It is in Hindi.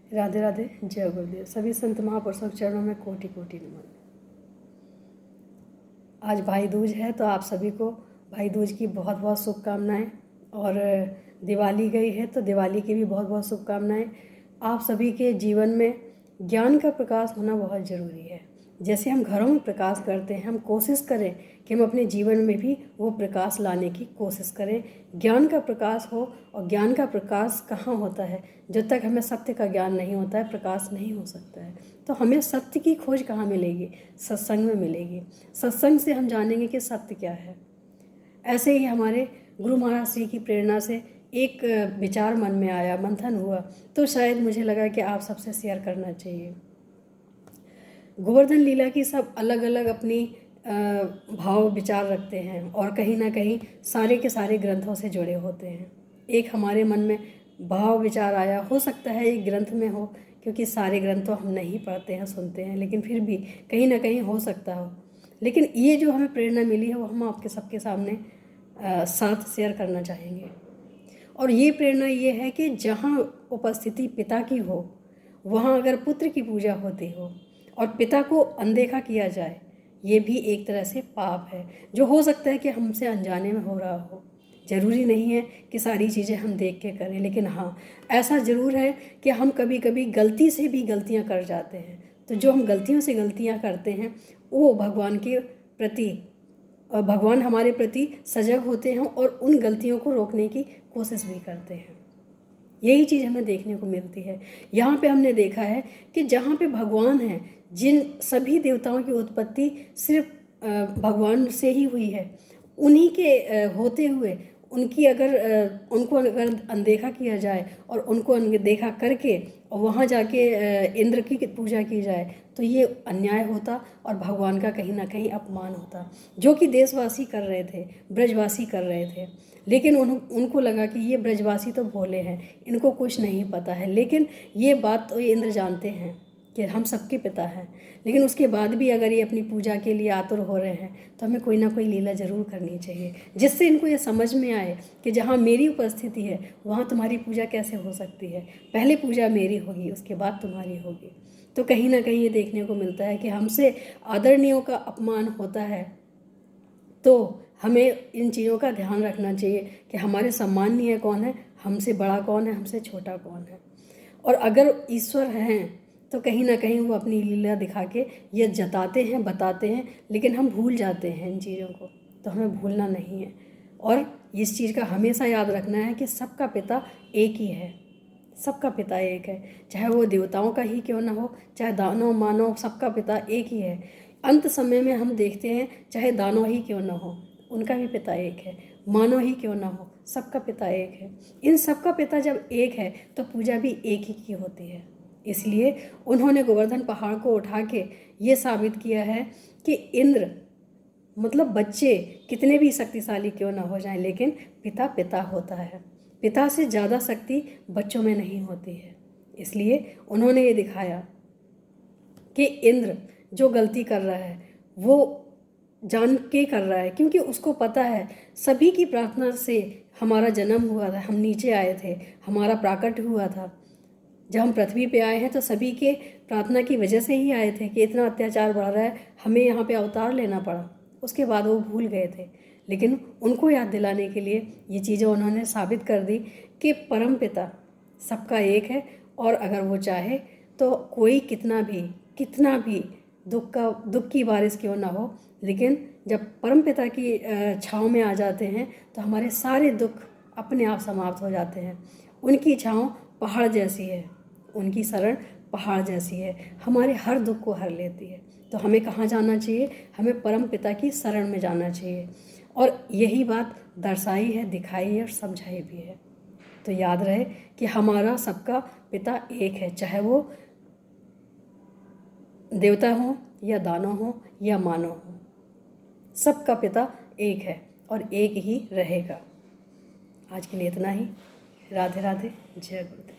राधे राधे। जय गुरुदेव। सभी संत महापुरुषों के चरणों में कोटि कोटि नमन। आज भाई दूज है, तो आप सभी को भाई दूज की बहुत बहुत शुभकामनाएं। और दिवाली गई है तो दिवाली की भी बहुत बहुत शुभकामनाएं। आप सभी के जीवन में ज्ञान का प्रकाश होना बहुत ज़रूरी है। जैसे हम घरों में प्रकाश करते हैं, हम कोशिश करें कि हम अपने जीवन में भी वो प्रकाश लाने की कोशिश करें। ज्ञान का प्रकाश हो, और ज्ञान का प्रकाश कहाँ होता है? जब तक हमें सत्य का ज्ञान नहीं होता है, प्रकाश नहीं हो सकता है। तो हमें सत्य की खोज कहाँ मिलेगी? सत्संग में मिलेगी। सत्संग से हम जानेंगे कि सत्य क्या है। ऐसे ही हमारे गुरु महाराज श्री की प्रेरणा से एक विचार मन में आया, मंथन हुआ, तो शायद मुझे लगा कि आप सबसे शेयर करना चाहिए। गोवर्धन लीला की सब अलग अलग अपनी भाव विचार रखते हैं, और कहीं ना कहीं सारे के सारे ग्रंथों से जुड़े होते हैं। एक हमारे मन में भाव विचार आया, हो सकता है एक ग्रंथ में हो, क्योंकि सारे ग्रंथ तो हम नहीं पढ़ते हैं, सुनते हैं, लेकिन फिर भी कहीं ना कहीं हो सकता हो। लेकिन ये जो हमें प्रेरणा मिली है, वो हम आपके सबके सामने साथ शेयर करना चाहेंगे। और ये प्रेरणा ये है कि जहाँ उपस्थिति पिता की हो, वहाँ अगर पुत्र की पूजा होती हो और पिता को अनदेखा किया जाए, ये भी एक तरह से पाप है, जो हो सकता है कि हमसे अनजाने में हो रहा हो। ज़रूरी नहीं है कि सारी चीज़ें हम देख के करें, लेकिन हाँ, ऐसा ज़रूर है कि हम कभी कभी गलती से भी गलतियाँ कर जाते हैं। तो जो हम गलतियों से गलतियाँ करते हैं, वो भगवान के प्रति, भगवान हमारे प्रति सजग होते हैं और उन गलतियों को रोकने की कोशिश भी करते हैं। यही चीज़ हमें देखने को मिलती है। यहाँ पे हमने देखा है कि जहाँ पे भगवान हैं, जिन सभी देवताओं की उत्पत्ति सिर्फ भगवान से ही हुई है, उन्हीं के होते हुए उनको अगर अनदेखा किया जाए और उनको अनदेखा करके और वहाँ जाके इंद्र की पूजा की जाए, तो ये अन्याय होता और भगवान का कहीं ना कहीं अपमान होता, जो कि देशवासी कर रहे थे, ब्रजवासी कर रहे थे। लेकिन उनको लगा कि ये ब्रजवासी तो भोले हैं, इनको कुछ नहीं पता है। लेकिन ये बात तो इंद्र जानते हैं कि हम सबके पिता हैं, लेकिन उसके बाद भी अगर ये अपनी पूजा के लिए आतुर हो रहे हैं, तो हमें कोई ना कोई लीला ज़रूर करनी चाहिए, जिससे इनको ये समझ में आए कि जहाँ मेरी उपस्थिति है, वहाँ तुम्हारी पूजा कैसे हो सकती है। पहले पूजा मेरी होगी, उसके बाद तुम्हारी होगी। तो कहीं ना कहीं ये देखने को मिलता है कि हमसे आदरणीयों का अपमान होता है, तो हमें इन चीज़ों का ध्यान रखना चाहिए कि हमारे सम्माननीय कौन है, हमसे बड़ा कौन है, हमसे छोटा कौन है। और अगर ईश्वर हैं, तो कहीं ना कहीं वो अपनी लीला दिखा के ये जताते हैं, बताते हैं, लेकिन हम भूल जाते हैं इन चीज़ों को। तो हमें भूलना नहीं है, और इस चीज़ का हमेशा याद रखना है कि सबका पिता एक ही है। सबका पिता एक है, चाहे वो देवताओं का ही क्यों ना हो, चाहे दानव मानव, सबका पिता एक ही है। अंत समय में हम देखते हैं, चाहे दानव ही क्यों ना हो, उनका भी पिता एक है, मानव ही क्यों ना हो, सबका पिता एक है। इन सबका पिता जब एक है, तो पूजा भी एक ही की होती है। इसलिए उन्होंने गोवर्धन पहाड़ को उठा के ये साबित किया है कि इंद्र मतलब बच्चे कितने भी शक्तिशाली क्यों ना हो जाएं, लेकिन पिता पिता होता है। पिता से ज़्यादा शक्ति बच्चों में नहीं होती है। इसलिए उन्होंने ये दिखाया कि इंद्र जो गलती कर रहा है, वो जान के कर रहा है, क्योंकि उसको पता है सभी की प्रार्थना से हमारा जन्म हुआ था, हम नीचे आए थे, हमारा प्राकट्य हुआ था। जब हम पृथ्वी पे आए हैं, तो सभी के प्रार्थना की वजह से ही आए थे कि इतना अत्याचार बढ़ रहा है, हमें यहाँ पे अवतार लेना पड़ा। उसके बाद वो भूल गए थे, लेकिन उनको याद दिलाने के लिए ये चीज़ें उन्होंने साबित कर दी कि परम पिता सबका एक है, और अगर वो चाहे तो कोई कितना भी दुख की बारिश क्यों ना हो, लेकिन जब परम पिता की छाँव में आ जाते हैं, तो हमारे सारे दुख अपने आप समाप्त हो जाते हैं। उनकी छाँव पहाड़ जैसी है, उनकी शरण पहाड़ जैसी है, हमारे हर दुख को हर लेती है। तो हमें कहाँ जाना चाहिए? हमें परम पिता की शरण में जाना चाहिए, और यही बात दर्शाई है, दिखाई है और समझाई भी है। तो याद रहे कि हमारा सबका पिता एक है, चाहे वो देवता हो या दानव हो या मानव हो, सबका पिता एक है और एक ही रहेगा। आज के लिए इतना ही। राधे राधे। जय गुरुदेव।